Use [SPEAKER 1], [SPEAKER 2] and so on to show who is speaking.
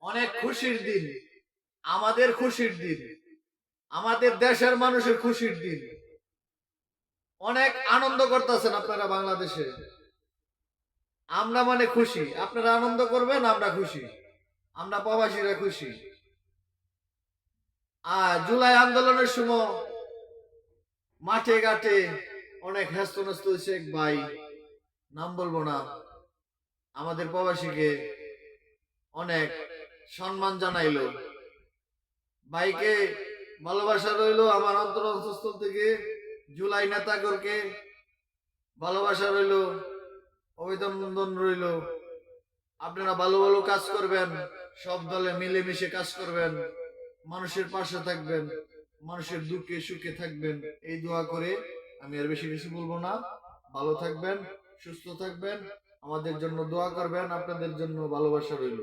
[SPEAKER 1] অনেক খুশির দিন, আমাদের খুশির দিন, আমাদের দেশের মানুষের খুশির দিন। অনেক আনন্দ করতেছেন আপনারা বাংলাদেশে। আমরা মানে খুশি, আপনারা আনন্দ করবেন, আমরা খুশি, আমরা প্রবাসীরা খুশি। আর জুলাই আন্দোলনের সময় মাঠে ঘাটে অনেক হেস্তনস্ত হয়েছে। এক ভাই, নাম বলবো না, আমাদের প্রবাসীকে অনেক সম্মান জানাইলো। ভাইকে ভালোবাসা রইলো আমার অন্তরস্থল থেকে। জুলাই নেতাগণকে ভালোবাসা রইলো, অভিনন্দন রইলো। আপনারা ভালো ভালো কাজ করবেন, সব দলে মিলেমিশে কাজ করবেন, মানুষের পাশে থাকবেন, মানুষের দুঃখে সুখে থাকবেন, এই দোয়া করে আমি আর বেশি কিছু বলবো না। ভালো থাকবেন, সুস্থ থাকবেন, আমাদের জন্য দোয়া করবেন, আপনাদের জন্য ভালোবাসা রইল।